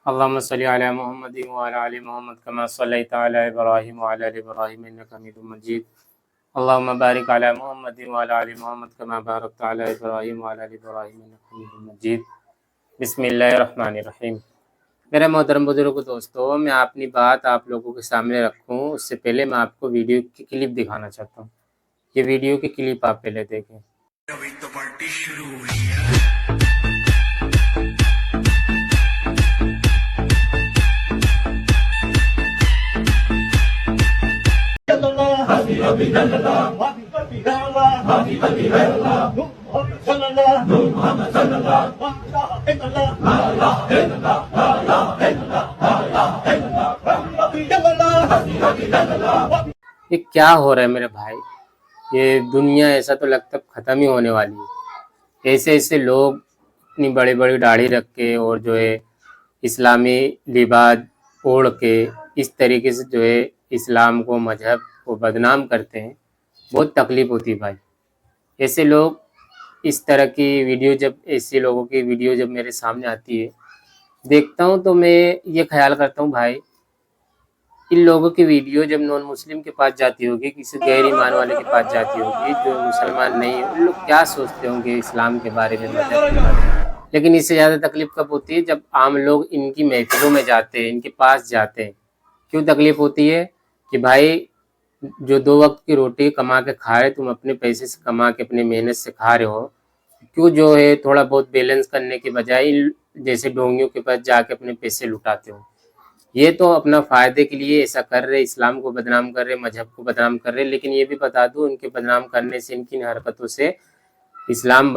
اللهم صل على محمد وعلى آل محمد كما صليت على إبراهيم وعلى آل إبراهيم إنك حميد مجيد. اللهم بارك على محمد وعلى آل محمد كما باركت على إبراهيم وعلى آل إبراهيم إنك حميد مجيد. بسم اللہ الرحمن الرحیم. میرے محترم بزرگوں دوستوں، میں اپنی بات آپ لوگوں کے سامنے رکھوں اس سے پہلے میں آپ کو ویڈیو کی کلپ دکھانا چاہتا ہوں. یہ ویڈیو کی کلپ آپ پہلے دیکھیں. ابھی تو پارٹی شروع ہوئی ہے. یہ کیا ہو رہا ہے میرے بھائی؟ یہ دنیا ایسا تو لگتا ہے ختم ہی ہونے والی ہے. ایسے لوگ اتنی بڑی بڑی داڑھی رکھ کے اور جو ہے اسلامی لباس اوڑھ کے اس طریقے سے جو ہے اسلام کو مذہب کو بدنام کرتے ہیں. بہت تکلیف ہوتی ہے بھائی. ایسے لوگ اس طرح کی ویڈیو ایسے لوگوں کی ویڈیو جب میرے سامنے آتی ہے دیکھتا ہوں تو میں یہ خیال کرتا ہوں بھائی ان لوگوں کی ویڈیو جب نان مسلم کے پاس جاتی ہوگی، کسی غیر ایمان والے کے پاس جاتی ہوگی جو مسلمان نہیں ہے، ان لوگ کیا سوچتے ہوں گے اسلام کے بارے میں، مذہب کے بارے میں. لیکن اس سے زیادہ تکلیف کب ہوتی ہے جب عام لوگ ان کی محفلوں میں جاتے ہیں، ان کے پاس جاتے ہیں. کیوں تکلیف ہوتی ہے کہ بھائی جو 2 وقت کی روٹی کما کے کھا رہے، تم اپنے پیسے سے کما کے اپنے محنت سے کھا رہے ہو، کیوں جو ہے تھوڑا بہت بیلنس کرنے کے بجائے جیسے ڈھونگیوں کے پاس جا کے اپنے پیسے لٹاتے ہو. یہ تو اپنا فائدے کے لیے ایسا کر رہے، اسلام کو بدنام کر رہے، مذہب کو بدنام کر رہے. لیکن یہ بھی بتا دوں ان کے بدنام کرنے سے، ان کی حرکتوں سے اسلام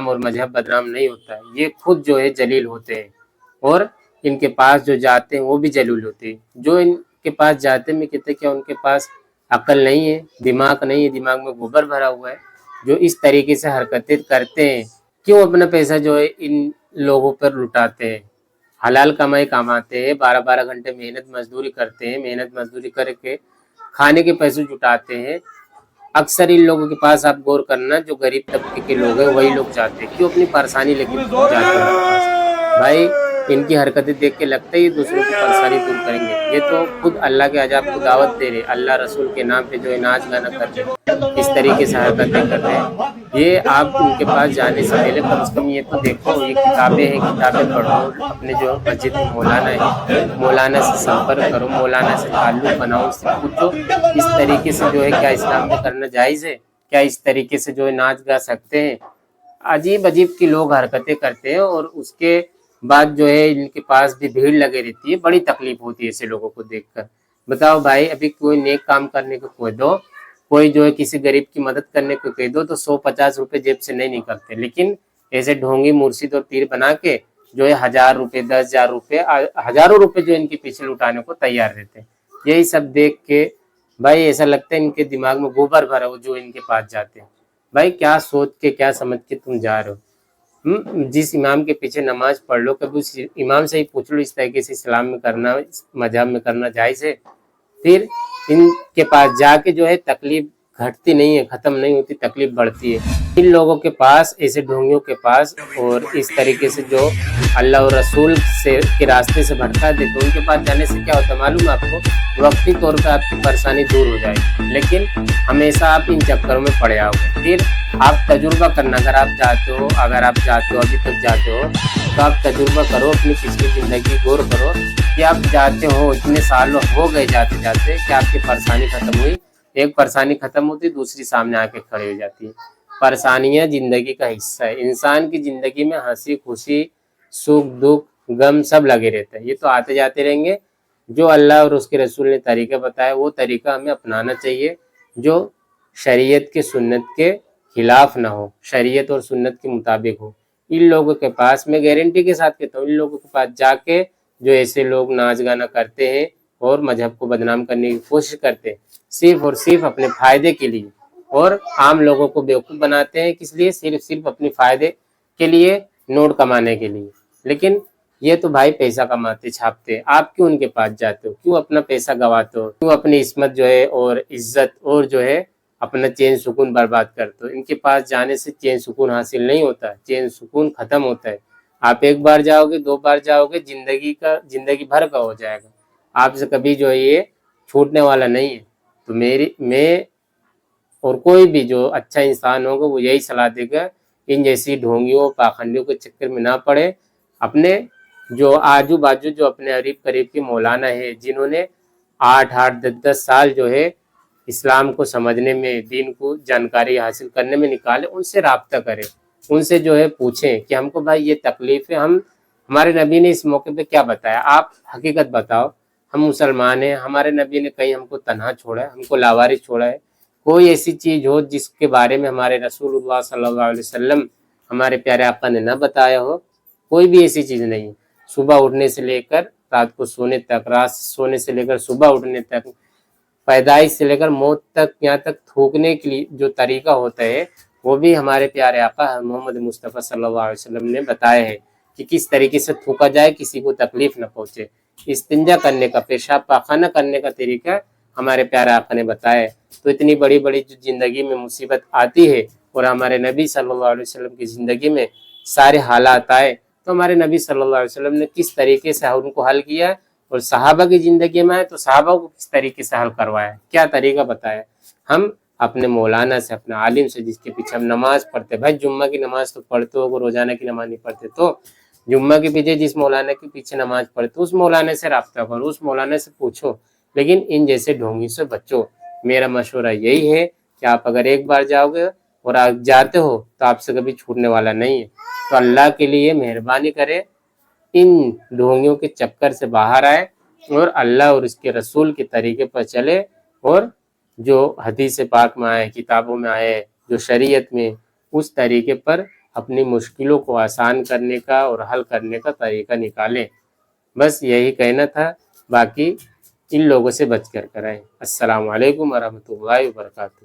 اور مذہب بدنام نہیں ہوتا ہے. یہ خود جو ہے جلیل ہوتے ہیں اور ان کے پاس جو جاتے ہیں وہ بھی جلیل ہوتے ہیں. جو ان کے پاس جاتے ہیں میں کہتے کیا ان کے پاس عقل نہیں ہے، دماغ نہیں ہے، دماغ میں گوبر بھرا ہوا ہے. جو اس طریقے سے حرکتیں کرتے ہیں کیوں اپنا پیسہ جو ہے ان لوگوں پر لٹاتے ہیں. حلال کمائی کماتے ہیں، 12 گھنٹے محنت مزدوری کرتے ہیں، محنت مزدوری کر کے کھانے کے پیسے جٹاتے ہیں. اکثر ان لوگوں کے پاس آپ غور کرنا جو غریب طبقے کے لوگ ہیں وہی لوگ جاتے ہیں. کیوں اپنی پریشانی لے کے جاتے ہیں ان کے پاس. بھائی ان کی حرکتیں دیکھ کے لگتا ہے یہ دوسروں کی پریشانی دور کریں گے. یہ تو خود اللہ کے عذاب کو دعوت دے رہے، اللہ رسول کے نام پہ جو ہے ناچ گانا کرتے ہیں، اس طریقے سے حرکتیں کر رہے ہیں. یہ آپ ان کے پاس جانے سے پہلے کم سے کم یہ تو دیکھو یہ کتابیں ہیں، کتابیں پڑھو. اپنے جو مسجد میں مولانا ہے مولانا سے سمپرک کرو، مولانا سے تعلق بناؤ، اس سے پوچھو اس طریقے سے جو ہے کیا اسلام میں کرنا جائز ہے، کیا اس طریقے سے جو ہے ناچ گا سکتے ہیں. عجیب کی لوگ حرکتیں کرتے ہیں اور اس کے بعد جو ہے ان کے پاس بھی بھیڑ لگے رہتی ہے. بڑی تکلیف ہوتی ہے ایسے لوگوں کو دیکھ کر. بتاؤ بھائی ابھی کوئی نیک کام کرنے کو کوئی دو، کوئی جو ہے کسی غریب کی مدد کرنے کو کہہ دو تو 150 روپے جیب سے نہیں نکلتے. لیکن ایسے ڈھونگی مرشد اور پیر بنا کے جو ہے 1000 روپے 10,000 روپے ہزاروں روپے جو ان کے پیچھے لٹانے کو تیار رہتے ہیں. یہی سب دیکھ کے بھائی ایسا لگتا ہے ان کے دماغ میں گوبر بھرا ہو جو ان کے پاس جاتے ہیں. بھائی کیا سوچ کے کیا سمجھ کے تم جا رہے ہو؟ جس امام کے پیچھے نماز پڑھ لو، کبھی اس امام سے ہی پوچھ لو اس طریقے سے اسلام میں کرنا، مذہب میں کرنا جائز ہے. پھر ان کے پاس جا کے جو ہے تکلیف گھٹتی نہیں ہے، ختم نہیں ہوتی، تکلیف بڑھتی ہے. ان لوگوں کے پاس، ایسے ڈھونگیوں کے پاس اور اس طریقے سے جو اللہ اور رسول کے راستے سے بھٹکا دے تو ان کے پاس جانے سے کیا ہوتا ہے معلوم ہے آپ کو؟ وقتی طور پہ آپ کی پریشانی دور ہو جائے گی. لیکن ہمیشہ آپ ان چکروں میں پڑے آؤ گے. پھر آپ تجربہ کرنا، اگر آپ جاتے ہو ابھی تک جاتے ہو تو آپ تجربہ کرو، اپنی پچھلی زندگی غور کرو کہ آپ جاتے ہو اتنے سال ہو گئے جاتے جاتے کہ آپ کی پریشانی ختم ہوئی. ایک پریشانی ختم ہوتی دوسری سامنے آ کے کھڑی ہو جاتی ہے. پریشانیاں زندگی کا حصہ ہے. انسان کی زندگی میں ہنسی خوشی، سکھ دکھ، غم سب لگے رہتے ہیں. یہ تو آتے جاتے رہیں گے. جو اللہ اور اس کے رسول نے طریقہ بتایا وہ طریقہ ہمیں اپنانا چاہیے جو شریعت کے سنت کے خلاف نہ ہو، شریعت اور سنت کے مطابق ہو. ان لوگوں کے پاس میں گارنٹی کے ساتھ کہتا ہوں ان لوگوں کے پاس جا کے جو ایسے لوگ ناچ گانا کرتے ہیں اور مذہب کو بدنام کرنے کی کوشش کرتے ہیں صرف اور صرف اپنے فائدے کے لیے، اور عام لوگوں کو بیوقوف بناتے ہیں کس لیے؟ صرف اپنے فائدے کے لیے، نوٹ کمانے کے لیے. لیکن یہ تو بھائی پیسہ کماتے چھاپتے ہیں. آپ کیوں ان کے پاس جاتے ہو؟ کیوں اپنا پیسہ گواتے ہو؟ کیوں اپنی عصمت جو ہے اور عزت اور جو ہے اپنا چین سکون برباد کرتے ہو؟ ان کے پاس جانے سے چین سکون حاصل نہیں ہوتا، چین سکون ختم ہوتا ہے. آپ ایک بار جاؤ گے، 2 بار جاؤ گے، زندگی بھر کا ہو جائے گا، آپ سے کبھی جو ہے یہ چھوٹنے والا نہیں ہے۔ تو میں اور کوئی بھی جو اچھا انسان ہوگا وہ یہی صلاح دے گا، ان جیسی ڈھونگیوں پاخنڈیوں کے چکر میں نہ پڑے۔ اپنے جو آجو باجو جو اپنے قریب کے مولانا ہے، جنہوں نے 8 10 سال جو ہے اسلام کو سمجھنے میں، دین کو جانکاری حاصل کرنے میں نکالے، ان سے رابطہ کریں، ان سے جو ہے پوچھیں کہ ہم کو بھائی یہ تکلیف ہے، ہمارے نبی نے اس موقع پہ کیا بتایا، آپ حقیقت بتاؤ۔ ہم مسلمان ہیں، ہمارے نبی نے کہیں ہم کو تنہا چھوڑا ہے، ہم کو لاوارث چھوڑا ہے؟ کوئی ایسی چیز ہو جس کے بارے میں ہمارے رسول اللہ صلی اللہ علیہ وسلم، ہمارے پیارے آقا نے نہ بتایا ہو؟ کوئی بھی ایسی چیز نہیں۔ صبح اٹھنے سے لے کر رات کو سونے تک، رات سونے سے لے کر صبح اٹھنے تک، پیدائش سے لے کر موت تک، یہاں تک تھوکنے کے لیے جو طریقہ ہوتا ہے وہ بھی ہمارے پیارے آقا محمد مصطفیٰ صلی اللہ علیہ وسلم نے بتایا ہے کہ کس طریقے سے تھوکا جائے، کسی کو تکلیف نہ پہنچے۔ استنجا کرنے کا، پیشاب پاخانہ کرنے کا طریقہ ہمارے پیارے آقا نے بتایا ہے۔ تو اتنی بڑی بڑی جو زندگی میں مصیبت آتی ہے اور ہمارے نبی صلی اللہ علیہ وسلم کی زندگی میں سارے حالات آئے، تو ہمارے نبی صلی اللہ علیہ وسلم نے کس طریقے سے ان کو حل کیا، اور صحابہ کی زندگی میں آئے تو صحابہ کو کس طریقے سے حل کروایا، کیا طریقہ بتایا۔ ہم اپنے مولانا سے، اپنے عالم سے، جس کے پیچھے ہم نماز پڑھتے، بھائی جمعہ کی نماز تو پڑھتے ہو، روزانہ کی نماز نہیں پڑھتے تو جمعہ کے پیچھے جس مولانا کے پیچھے نماز پڑھتے اس مولانا سے رابطہ کرو، اس مولانا سے پوچھو، لیکن ان جیسے ڈھونگی سے بچو۔ میرا مشورہ یہی ہے کہ آپ اگر ایک بار جاؤ گے اور آپ جاتے ہو تو آپ سے کبھی چھوٹنے والا نہیں ہے۔ تو اللہ کے لیے مہربانی کرے، ان ڈھونگیوں کے چکر سے باہر آئے اور اللہ اور اس کے رسول کے طریقے پر چلے، اور جو حدیث پاک میں آئے، کتابوں میں آئے، جو شریعت میں، اس طریقے پر اپنی مشکلوں کو آسان کرنے کا اور حل کرنے کا طریقہ نکالیں۔ بس یہی کہنا تھا، باقی ان لوگوں سے بچ کر کریں۔ السلام علیکم ورحمۃ اللہ وبرکاتہ۔